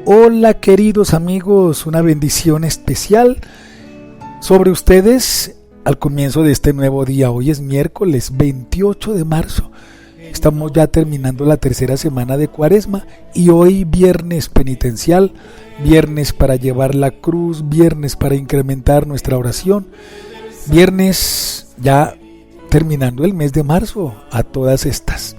Hola queridos amigos, una bendición especial sobre ustedes al comienzo de este nuevo día. Hoy es miércoles 28 de marzo, estamos ya terminando la tercera semana de Cuaresma y hoy viernes penitencial, viernes para llevar la cruz, viernes para incrementar nuestra oración, viernes ya terminando el mes de marzo a todas estas.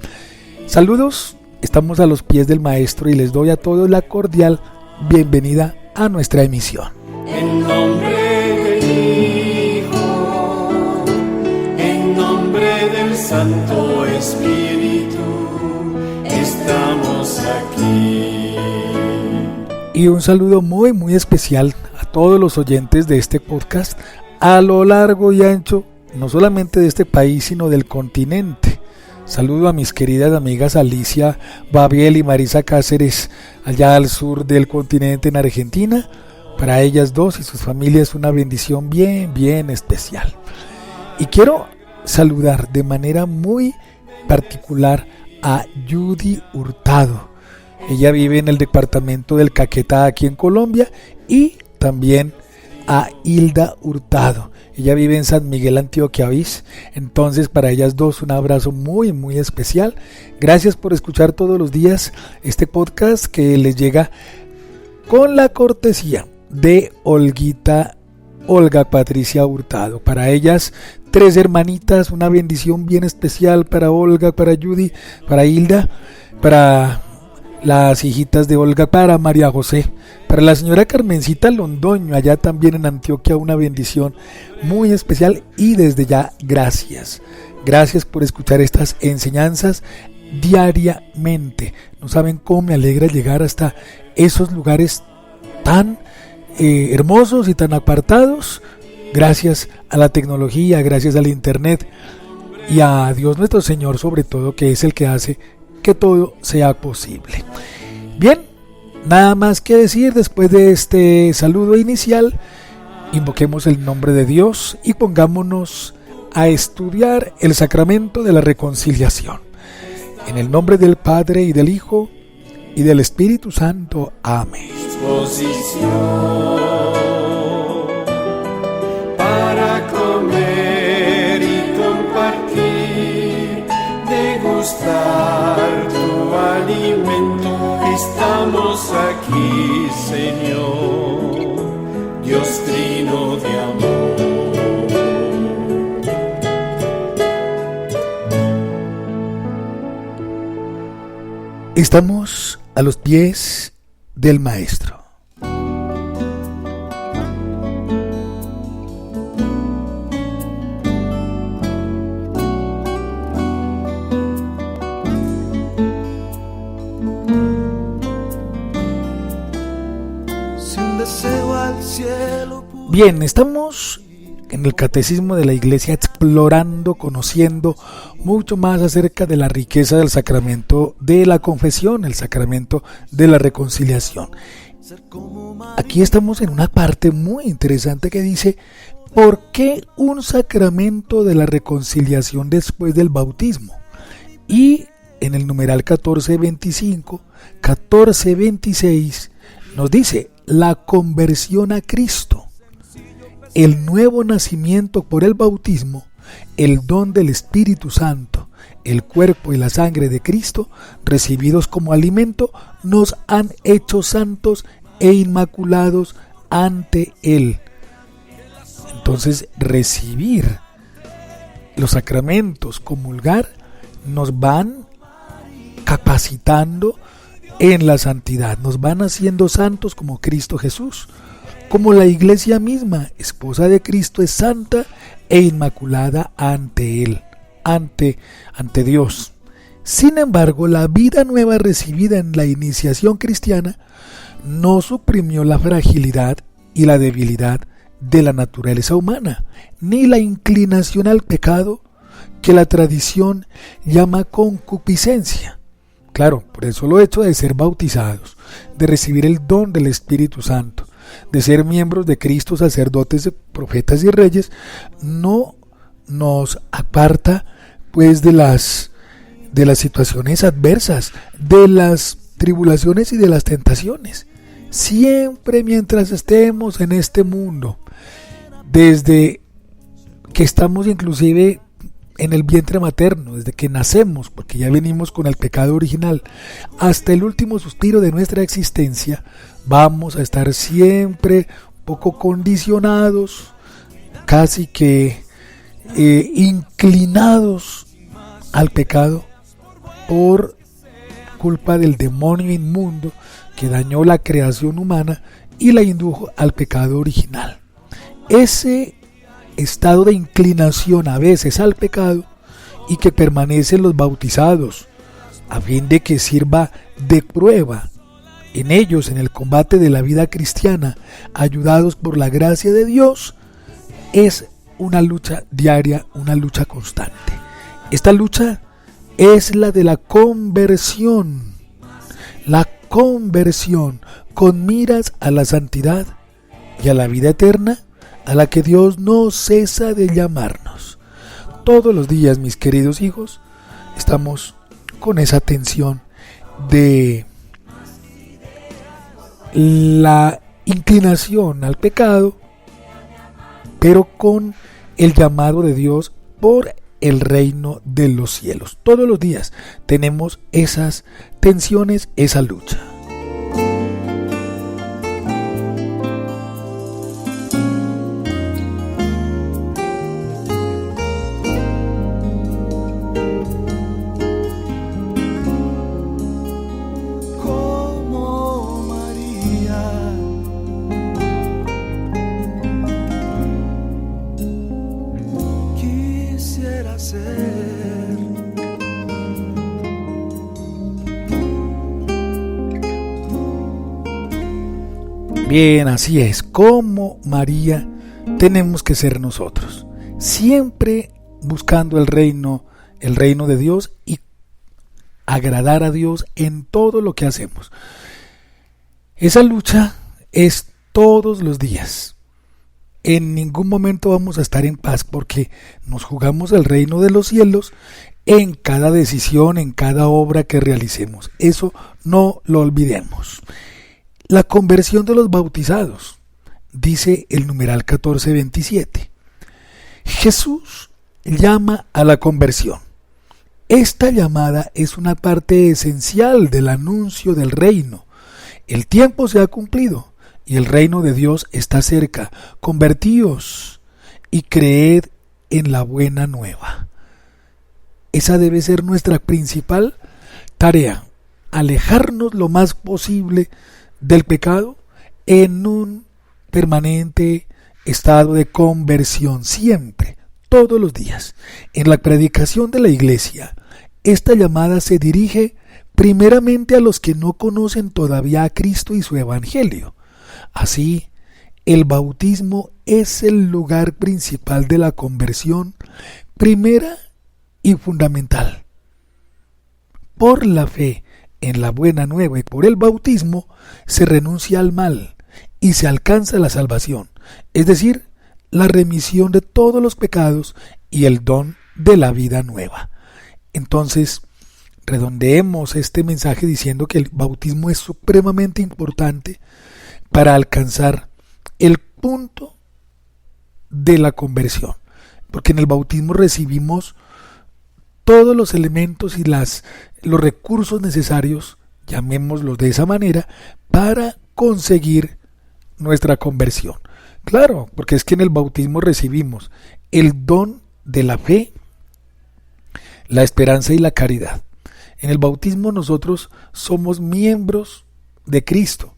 Saludos. Estamos a los pies del Maestro y les doy a todos la cordial bienvenida a nuestra emisión. En nombre del Hijo, en nombre del Santo Espíritu, estamos aquí. Y un saludo muy especial a todos los oyentes de este podcast a lo largo y ancho, no solamente de este país, sino del continente. Saludo a mis queridas amigas Alicia Babiel y Marisa Cáceres, allá al sur del continente en Argentina. Para ellas dos y sus familias una bendición bien especial. Y quiero saludar de manera muy particular a Judy Hurtado. Ella vive en el departamento del Caquetá, aquí en Colombia, y también a Hilda Hurtado. Ella vive en San Miguel, Antioquia, ¿vís? Entonces para ellas dos un abrazo muy especial. Gracias por escuchar todos los días este podcast que les llega con la cortesía de Olga Patricia Hurtado. Para ellas, 3 hermanitas, una bendición bien especial para Olga, para Judy, para Hilda, para las hijitas de Olga, para María José, para la señora Carmencita Londoño, allá también en Antioquia, una bendición muy especial y desde ya gracias por escuchar estas enseñanzas diariamente. No saben cómo me alegra llegar hasta esos lugares tan hermosos y tan apartados, gracias a la tecnología, gracias al internet y a Dios nuestro Señor sobre todo, que es el que hace que todo sea posible. Bien, nada más que decir después de este saludo inicial. Invoquemos el nombre de Dios y pongámonos a estudiar el sacramento de la reconciliación. En el nombre del Padre y del Hijo y del Espíritu Santo. Amén. Para comer y compartir, degustar tu alimento. Estamos aquí, Señor, Dios trino de amor. Estamos a los pies del Maestro. Bien, estamos en el Catecismo de la Iglesia explorando, conociendo mucho más acerca de la riqueza del sacramento de la confesión, el sacramento de la reconciliación. Aquí estamos en una parte muy interesante que dice: ¿por qué un sacramento de la reconciliación después del bautismo? Y en el numeral 1425, 1426 nos dice: la conversión a Cristo, el nuevo nacimiento por el bautismo, el don del Espíritu Santo, el cuerpo y la sangre de Cristo, recibidos como alimento, nos han hecho santos e inmaculados ante Él. Entonces, recibir los sacramentos, comulgar, nos van capacitando en la santidad, nos van haciendo santos como Cristo Jesús. Como la Iglesia misma, esposa de Cristo, es santa e inmaculada ante Él, ante Dios. Sin embargo, la vida nueva recibida en la iniciación cristiana no suprimió la fragilidad y la debilidad de la naturaleza humana, ni la inclinación al pecado que la tradición llama concupiscencia. Claro, por el solo hecho de ser bautizados, de recibir el don del Espíritu Santo, de ser miembros de Cristo, sacerdotes, profetas y reyes, no nos aparta pues de las situaciones adversas, de las tribulaciones y de las tentaciones. Siempre mientras estemos en este mundo, desde que estamos inclusive en el vientre materno, desde que nacemos, porque ya venimos con el pecado original, hasta el último suspiro de nuestra existencia, vamos a estar siempre un poco condicionados, casi que inclinados al pecado por culpa del demonio inmundo que dañó la creación humana y la indujo al pecado original. Ese estado de inclinación a veces al pecado y que permanece en los bautizados a fin de que sirva de prueba en ellos en el combate de la vida cristiana, ayudados por la gracia de Dios, es una lucha diaria, una lucha constante. Esta lucha es la de la conversión con miras a la santidad y a la vida eterna, a la que Dios no cesa de llamarnos. Todos los días, mis queridos hijos, estamos con esa tensión de la inclinación al pecado, pero con el llamado de Dios por el reino de los cielos. Todos los días tenemos esas tensiones, esa lucha. Bien, así es, como María tenemos que ser nosotros, siempre buscando el reino de Dios y agradar a Dios en todo lo que hacemos. Esa lucha es todos los días. En ningún momento vamos a estar en paz porque nos jugamos el reino de los cielos en cada decisión, en cada obra que realicemos. Eso no lo olvidemos. La conversión de los bautizados, dice el numeral 1427. Jesús llama a la conversión. Esta llamada es una parte esencial del anuncio del reino. El tiempo se ha cumplido y el reino de Dios está cerca. Convertíos y creed en la buena nueva. Esa debe ser nuestra principal tarea, alejarnos lo más posible del pecado en un permanente estado de conversión, siempre, todos los días. En la predicación de la iglesia, esta llamada se dirige primeramente a los que no conocen todavía a Cristo y su evangelio. Así, el bautismo es el lugar principal de la conversión, primera y fundamental. Por la fe en la buena nueva y por el bautismo se renuncia al mal y se alcanza la salvación, es decir, la remisión de todos los pecados y el don de la vida nueva. Entonces, redondeemos este mensaje diciendo que el bautismo es supremamente importante para alcanzar el punto de la conversión, porque en el bautismo recibimos todos los elementos y los recursos necesarios, llamémoslos de esa manera, para conseguir nuestra conversión. Claro, porque es que en el bautismo recibimos el don de la fe, la esperanza y la caridad. En el bautismo nosotros somos miembros de Cristo,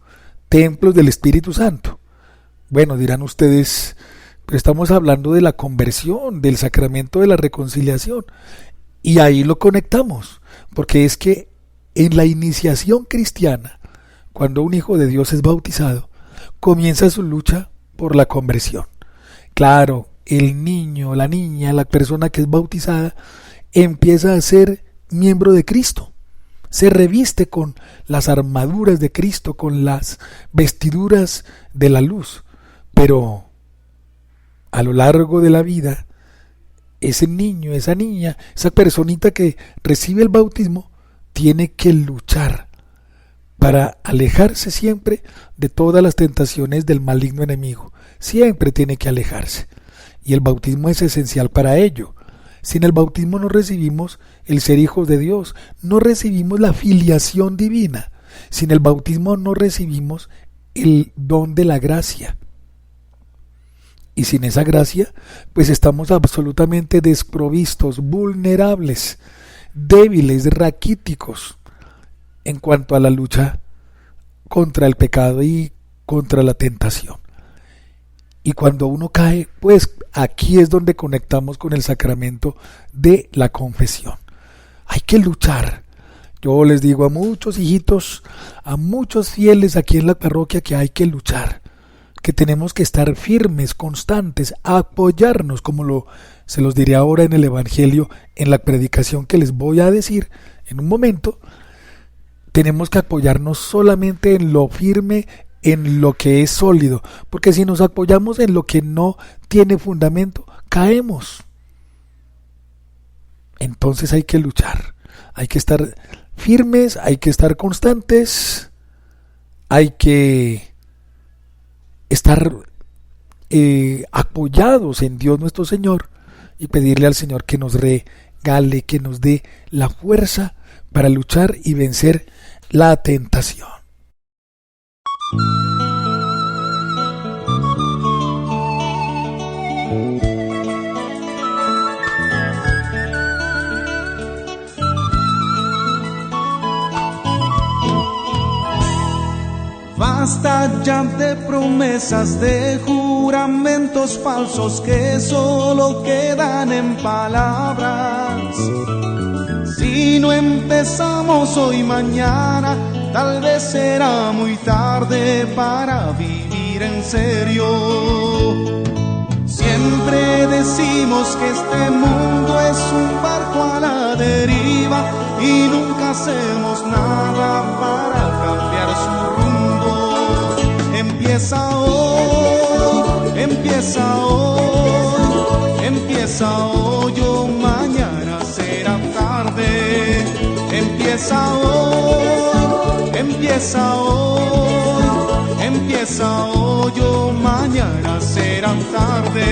templos del Espíritu Santo. Bueno, dirán ustedes, pero estamos hablando de la conversión, del sacramento de la reconciliación. Y ahí lo conectamos, porque es que en la iniciación cristiana, cuando un hijo de Dios es bautizado, comienza su lucha por la conversión. Claro, el niño, la niña, la persona que es bautizada, empieza a ser miembro de Cristo. Se reviste con las armaduras de Cristo, con las vestiduras de la luz. Pero a lo largo de la vida, ese niño, esa niña, esa personita que recibe el bautismo, tiene que luchar para alejarse siempre de todas las tentaciones del maligno enemigo. Siempre tiene que alejarse. Y el bautismo es esencial para ello. Sin el bautismo no recibimos el ser hijos de Dios, no recibimos la filiación divina. Sin el bautismo no recibimos el don de la gracia. Y sin esa gracia, pues estamos absolutamente desprovistos, vulnerables, débiles, raquíticos en cuanto a la lucha contra el pecado y contra la tentación. Y cuando uno cae, pues aquí es donde conectamos con el sacramento de la confesión. Hay que luchar. Yo les digo a muchos hijitos, a muchos fieles aquí en la parroquia, que hay que luchar, que tenemos que estar firmes, constantes, apoyarnos, como se los diré ahora en el Evangelio, en la predicación que les voy a decir en un momento. Tenemos que apoyarnos solamente en lo firme, en lo que es sólido, porque si nos apoyamos en lo que no tiene fundamento, caemos. Entonces hay que luchar, hay que estar firmes, hay que estar constantes, hay que estar apoyados en Dios nuestro Señor y pedirle al Señor que nos regale, que nos dé la fuerza para luchar y vencer la tentación. Basta ya de promesas, de juramentos falsos que solo quedan en palabras. Si no empezamos hoy, mañana, tal vez será muy tarde para vivir en serio. Siempre decimos que este mundo es un barco a la deriva y nunca hacemos nada para cambiar su rumbo. Empieza hoy, empieza hoy, empieza hoy o mañana será tarde. Empieza hoy, empieza hoy, empieza hoy o mañana será tarde.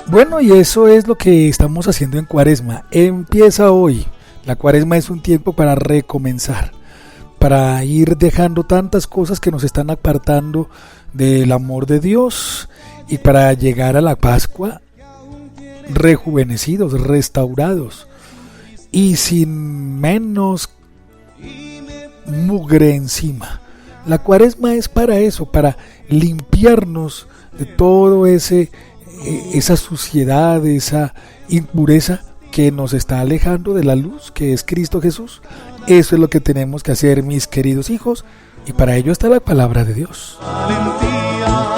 Bueno, y eso es lo que estamos haciendo en Cuaresma. Empieza hoy. La Cuaresma es un tiempo para recomenzar, para ir dejando tantas cosas que nos están apartando del amor de Dios y para llegar a la Pascua rejuvenecidos, restaurados y sin menos mugre encima. La Cuaresma es para eso, para limpiarnos de todo esa suciedad, esa impureza que nos está alejando de la luz que es Cristo Jesús. Eso es lo que tenemos que hacer, mis queridos hijos, y para ello está la palabra de Dios. Valentía,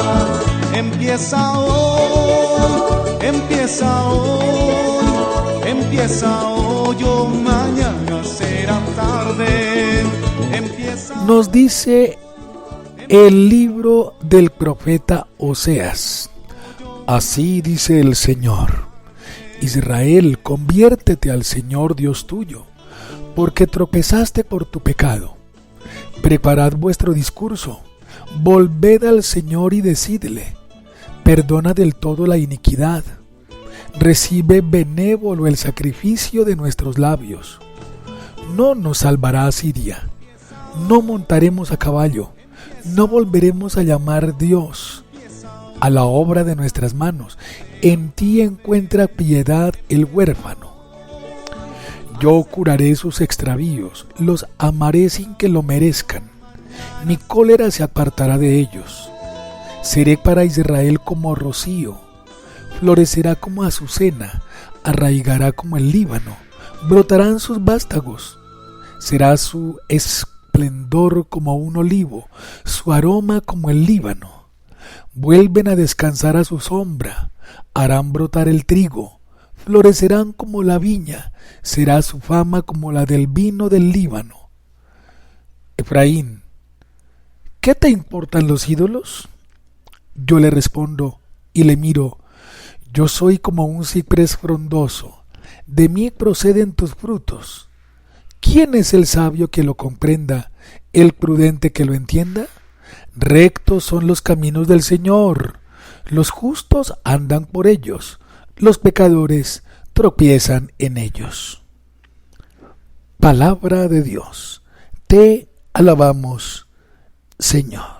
empieza hoy, empieza hoy, empieza hoy o mañana será tarde. Nos dice el libro del profeta Oseas: así dice el Señor, Israel, conviértete al Señor Dios tuyo, porque tropezaste por tu pecado. Preparad vuestro discurso, volved al Señor y decídele: perdona del todo la iniquidad, recibe benévolo el sacrificio de nuestros labios. No nos salvará Asiria, no montaremos a caballo, no volveremos a llamar Dios a la obra de nuestras manos. En ti encuentra piedad el huérfano. Yo curaré sus extravíos, los amaré sin que lo merezcan. Mi cólera se apartará de ellos. Seré para Israel como rocío, florecerá como azucena, arraigará como el Líbano, brotarán sus vástagos. Será su esplendor como un olivo, su aroma como el Líbano. Vuelven a descansar a su sombra, harán brotar el trigo, florecerán como la viña, será su fama como la del vino del Líbano. Efraín, ¿qué te importan los ídolos? Yo le respondo y le miro, yo soy como un ciprés frondoso, de mí proceden tus frutos. ¿Quién es el sabio que lo comprenda, el prudente que lo entienda? Rectos son los caminos del Señor, los justos andan por ellos, los pecadores tropiezan en ellos. Palabra de Dios, te alabamos, Señor.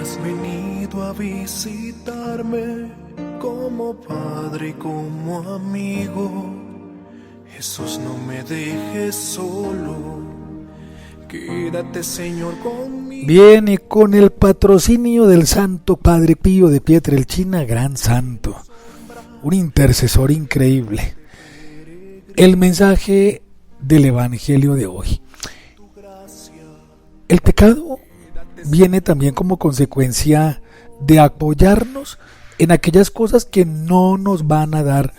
Has venido a visitarme como padre y como amigo. Jesús, no me dejes solo. Quédate, Señor, conmigo. Viene con el patrocinio del Santo Padre Pío de Pietrelcina, gran santo, un intercesor increíble. El mensaje del Evangelio de hoy. El pecado viene también como consecuencia de apoyarnos en aquellas cosas que no nos van a dar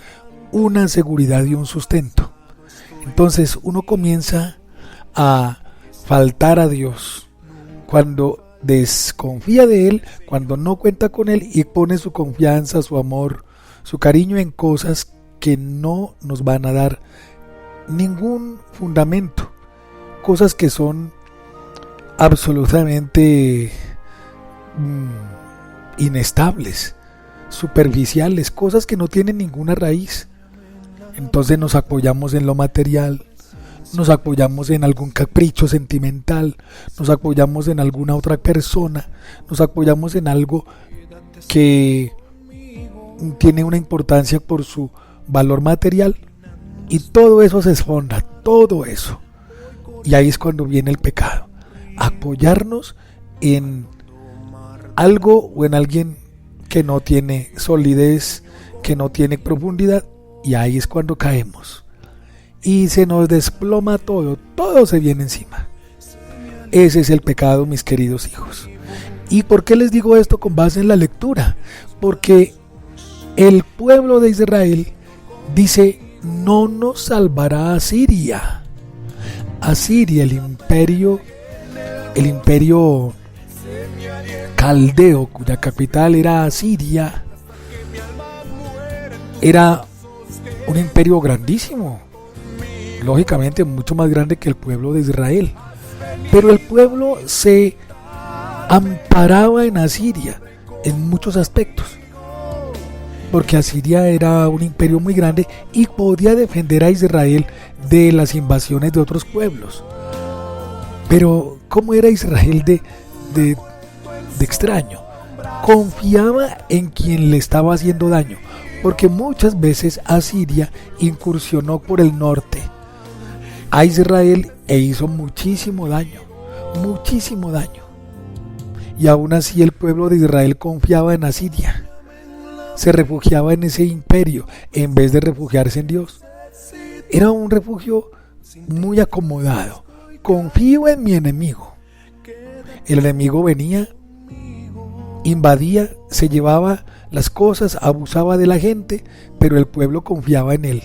una seguridad y un sustento. Entonces uno comienza a faltar a Dios cuando desconfía de Él, cuando no cuenta con Él y pone su confianza, su amor, su cariño en cosas que no nos van a dar ningún fundamento, cosas que son absolutamente inestables, superficiales, cosas que no tienen ninguna raíz. Entonces nos apoyamos en lo material, nos apoyamos en algún capricho sentimental, nos apoyamos en alguna otra persona, nos apoyamos en algo que tiene una importancia por su valor material, y todo eso se esfonda, todo eso. Y ahí es cuando viene el pecado. Apoyarnos en algo o en alguien que no tiene solidez, que no tiene profundidad, y ahí es cuando caemos y se nos desploma todo, todo se viene encima. Ese es el pecado, mis queridos hijos. ¿Y por qué les digo esto con base en la lectura? Porque el pueblo de Israel dice: no nos salvará Asiria. Asiria, el imperio caldeo, cuya capital era Asiria, era un imperio grandísimo, lógicamente mucho más grande que el pueblo de Israel. Pero el pueblo se amparaba en Asiria en muchos aspectos, porque Asiria era un imperio muy grande y podía defender a Israel de las invasiones de otros pueblos. Pero ¿cómo era Israel de extraño? Confiaba en quien le estaba haciendo daño, porque muchas veces Asiria incursionó por el norte a Israel e hizo muchísimo daño. Y aún así el pueblo de Israel confiaba en Asiria, se refugiaba en ese imperio en vez de refugiarse en Dios. Era un refugio muy acomodado. Confío en mi enemigo. El enemigo venía, invadía, se llevaba las cosas, abusaba de la gente, pero el pueblo confiaba en él,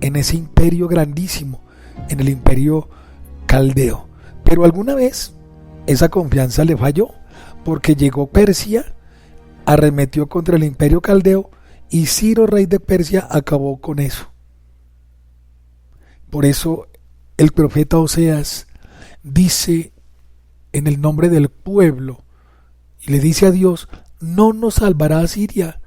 en ese imperio grandísimo, en el imperio caldeo. Pero alguna vez esa confianza le falló, porque llegó Persia, arremetió contra el imperio caldeo y Ciro, rey de Persia, acabó con eso. Por eso el profeta Oseas dice en el nombre del pueblo y le dice a Dios: no nos salvará Asiria,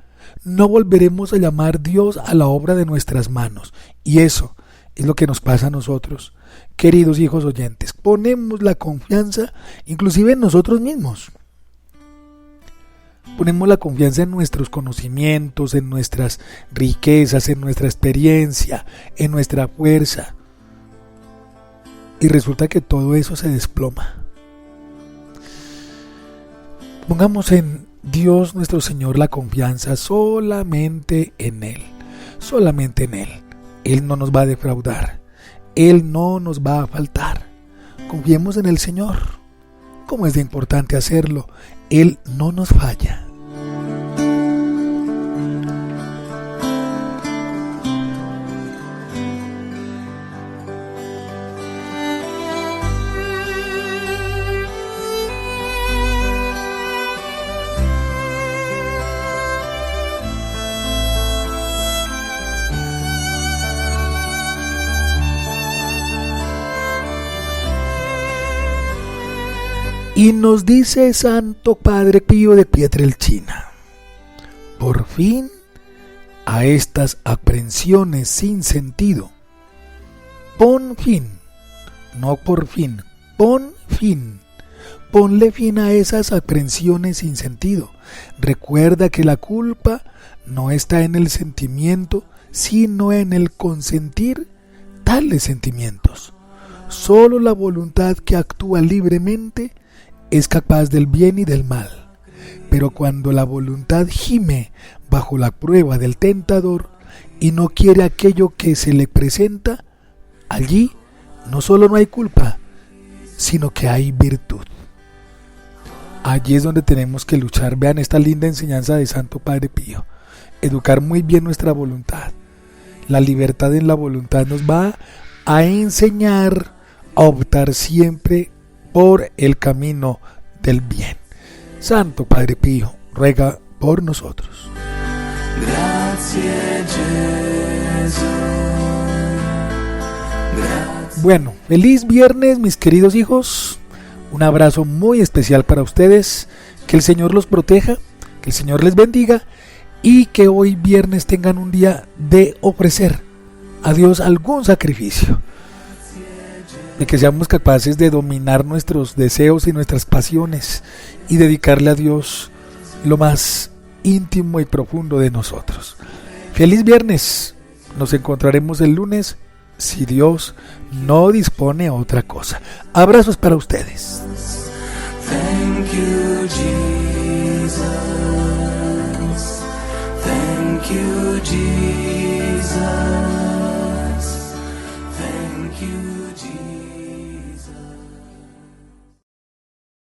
no volveremos a llamar Dios a la obra de nuestras manos. Y eso es lo que nos pasa a nosotros, queridos hijos oyentes. Ponemos la confianza inclusive en nosotros mismos. Ponemos la confianza en nuestros conocimientos, en nuestras riquezas, en nuestra experiencia, en nuestra fuerza. Y resulta que todo eso se desploma. Pongamos en Dios nuestro Señor la confianza solamente en Él, solamente en Él. Él no nos va a defraudar, Él no nos va a faltar. Confiemos en el Señor. ¿Cómo es de importante hacerlo? Él no nos falla. Y nos dice Santo Padre Pío de Pietrelcina: por fin a estas aprensiones sin sentido. Pon fin, no por fin, pon fin. Ponle fin a esas aprensiones sin sentido. Recuerda que la culpa no está en el sentimiento, sino en el consentir tales sentimientos. Solo la voluntad que actúa libremente es capaz del bien y del mal, pero cuando la voluntad gime bajo la prueba del tentador y no quiere aquello que se le presenta, allí no solo no hay culpa, sino que hay virtud. Allí es donde tenemos que luchar. Vean esta linda enseñanza de Santo Padre Pío: educar muy bien nuestra voluntad. La libertad en la voluntad nos va a enseñar a optar siempre por el camino del bien. Santo Padre Pío, ruega por nosotros. Gracias, Jesús. Bueno, feliz viernes, mis queridos hijos. Un abrazo muy especial para ustedes. Que el Señor los proteja, que el Señor les bendiga y que hoy viernes tengan un día de ofrecer a Dios algún sacrificio. De que seamos capaces de dominar nuestros deseos y nuestras pasiones y dedicarle a Dios lo más íntimo y profundo de nosotros. Feliz viernes. Nos encontraremos el lunes, si Dios no dispone otra cosa. Abrazos para ustedes. Thank you, Jesus. Thank you, Jesus.